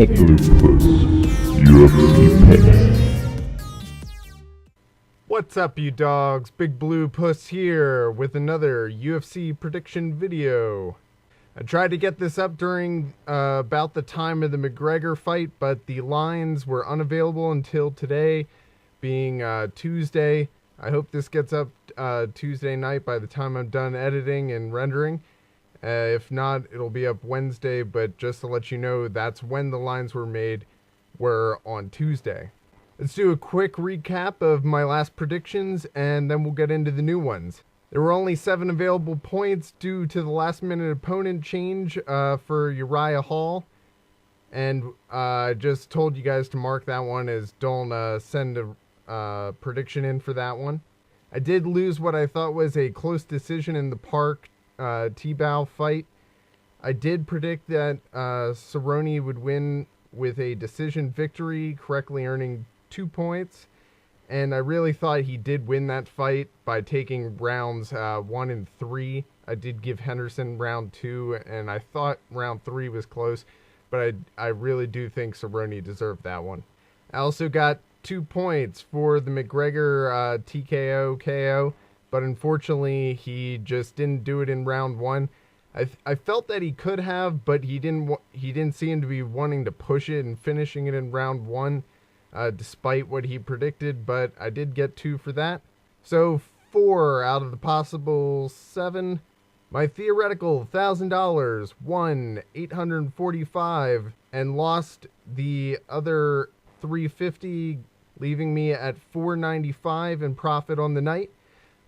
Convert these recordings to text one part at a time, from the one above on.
Octopus UFC picks. What's up, you dogs? Big Blue Puss here with another UFC prediction video. I tried to get this up during about the time of the McGregor fight, but the lines were unavailable until today, being Tuesday. I hope this gets up Tuesday night by the time I'm done editing and rendering. If not, it'll be up Wednesday, but just to let you know, that's when the lines were made, were on Tuesday. Let's do a quick recap of my last predictions, and then we'll get into the new ones. There were only 7 available points due to the last-minute opponent change for Uriah Hall, and I just told you guys to mark that one as don't send a prediction in for that one. I did lose what I thought was a close decision in the Park T-Bow fight. I did predict that Cerrone would win with a decision victory, correctly earning 2 points, and I really thought he did win that fight by taking rounds 1 and 3. I did give Henderson round 2, and I thought round 3 was close, but I really do think Cerrone deserved that one. I also got 2 points for the McGregor TKO KO, but unfortunately he just didn't do it in round 1. I felt that he could have, but he didn't seem to be wanting to push it and finishing it in round 1. Despite what he predicted, but I did get 2 for that. So 4 out of the possible 7. My theoretical $1,000 won $845 and lost the other $350, leaving me at $495 in profit on the night.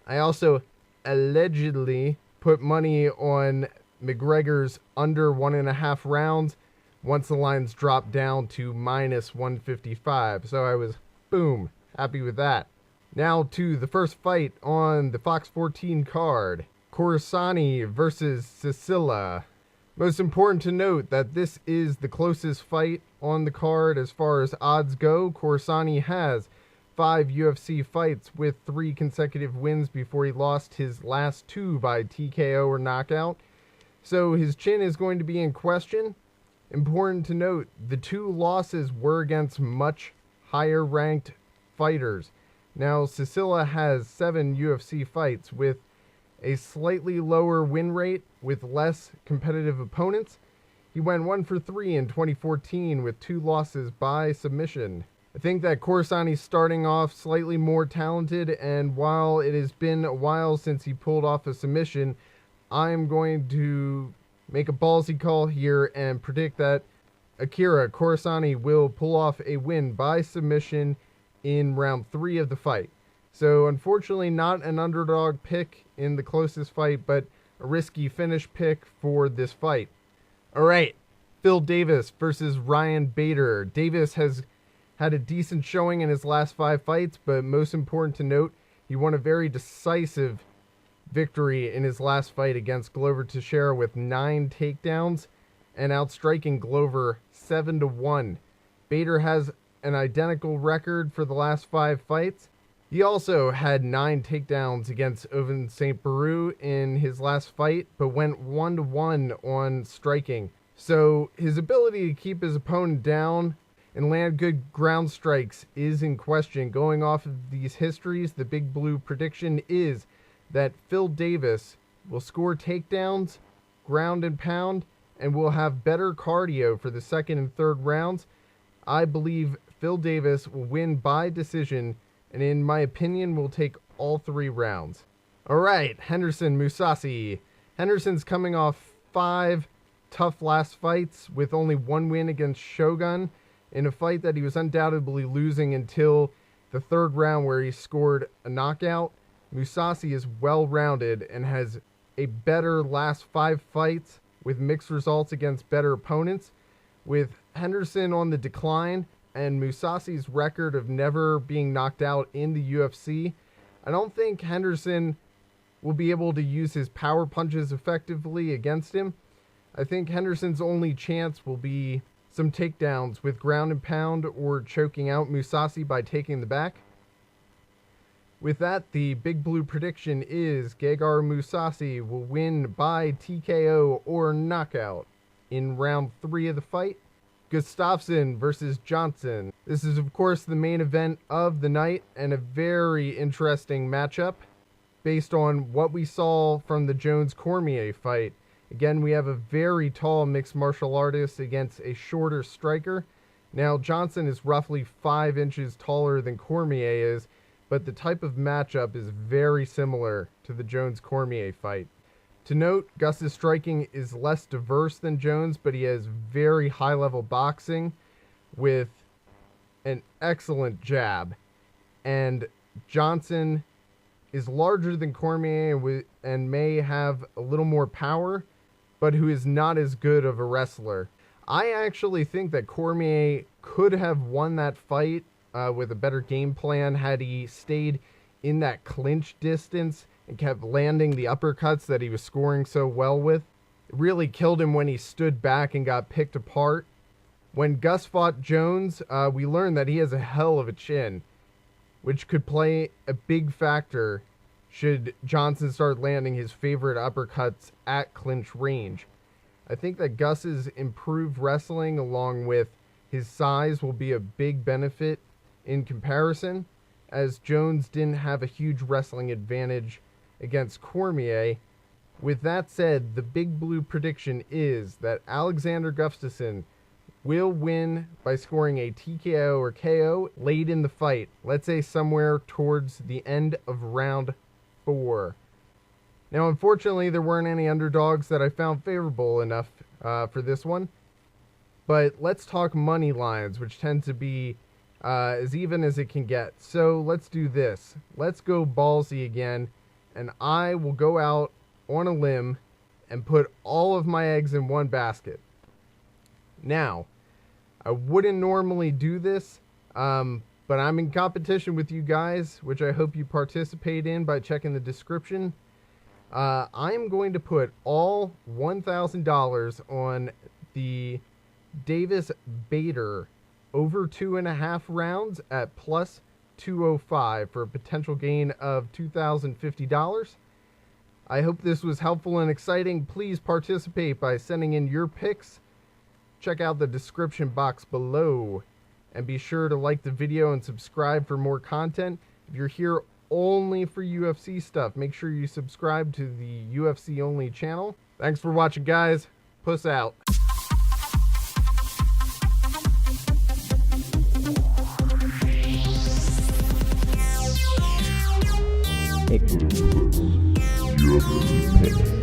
I also allegedly put money on McGregor's under 1.5 rounds once the lines dropped down to minus 155. So I was, boom, happy with that. Now to the first fight on the Fox 14 card. Corsani versus Sicilla. Most important to note that this is the closest fight on the card as far as odds go. Corsani has 5 UFC fights with 3 consecutive wins before he lost his last 2 by TKO or knockout. So his chin is going to be in question. Important to note, the 2 losses were against much higher ranked fighters. Now, Sicilla has 7 UFC fights with a slightly lower win rate with less competitive opponents. He went 1 for 3 in 2014 with 2 losses by submission. I think that Corsani's starting off slightly more talented, and while it has been a while since he pulled off a submission, I'm going to make a ballsy call here and predict that Akira Corsani will pull off a win by submission in round 3 of the fight. So unfortunately not an underdog pick in the closest fight, but a risky finish pick for this fight. Alright, Phil Davis versus Ryan Bader. Davis has had a decent showing in his last 5 fights, but most important to note, he won a very decisive victory in his last fight against Glover Teixeira with 9 takedowns and outstriking Glover 7-1. Bader has an identical record for the last 5 fights. He also had 9 takedowns against Ovince St. Preux in his last fight, but went 1-1 on striking. So his ability to keep his opponent down and land good ground strikes is in question. Going off of these histories, the Big Blue prediction is that Phil Davis will score takedowns, ground and pound, and will have better cardio for the 2nd and 3rd rounds. I believe Phil Davis will win by decision, and in my opinion will take all 3 rounds. Alright, Henderson Mousasi. Henderson's coming off 5 tough last fights with only 1 win against Shogun in a fight that he was undoubtedly losing until the 3rd round where he scored a knockout. Mousasi is well-rounded and has a better last 5 fights with mixed results against better opponents. With Henderson on the decline and Mousasi's record of never being knocked out in the UFC, I don't think Henderson will be able to use his power punches effectively against him. I think Henderson's only chance will be some takedowns with ground and pound or choking out Mousasi by taking the back. With that, the Big Blue prediction is Gegard Mousasi will win by TKO or knockout in round 3 of the fight. Gustafsson versus Johnson. This is, of course, the main event of the night and a very interesting matchup based on what we saw from the Jones-Cormier fight. Again, we have a very tall mixed martial artist against a shorter striker. Now, Johnson is roughly 5 inches taller than Cormier is, but the type of matchup is very similar to the Jones-Cormier fight. To note, Gus's striking is less diverse than Jones, but he has very high-level boxing with an excellent jab. And Johnson is larger than Cormier and may have a little more power, but who is not as good of a wrestler. I actually think that Cormier could have won that fight with a better game plan had he stayed in that clinch distance and kept landing the uppercuts that he was scoring so well with. It really killed him when he stood back and got picked apart. When Gus fought Jones, we learned that he has a hell of a chin, which could play a big factor should Johnson start landing his favorite uppercuts at clinch range. I think that Gus's improved wrestling along with his size will be a big benefit in comparison, as Jones didn't have a huge wrestling advantage against Cormier. With that said, the Big Blue prediction is that Alexander Gustafsson will win by scoring a TKO or KO late in the fight. Let's say somewhere towards the end of round 4. Now, unfortunately, there weren't any underdogs that I found favorable enough for this one. But let's talk money lines, which tend to be as even as it can get. So let's do this. Let's go ballsy again, and I will go out on a limb and put all of my eggs in one basket. Now, I wouldn't normally do this, but I'm in competition with you guys, which I hope you participate in by checking the description. I'm going to put all $1,000 on the Davis Bader over 2.5 rounds at plus 205 for a potential gain of $2,050. I hope this was helpful and exciting. Please participate by sending in your picks. Check out the description box below and be sure to like the video and subscribe for more content. If you're here only for UFC stuff, make sure you subscribe to the UFC only channel. Thanks for watching, guys. Puss out. UFC picks.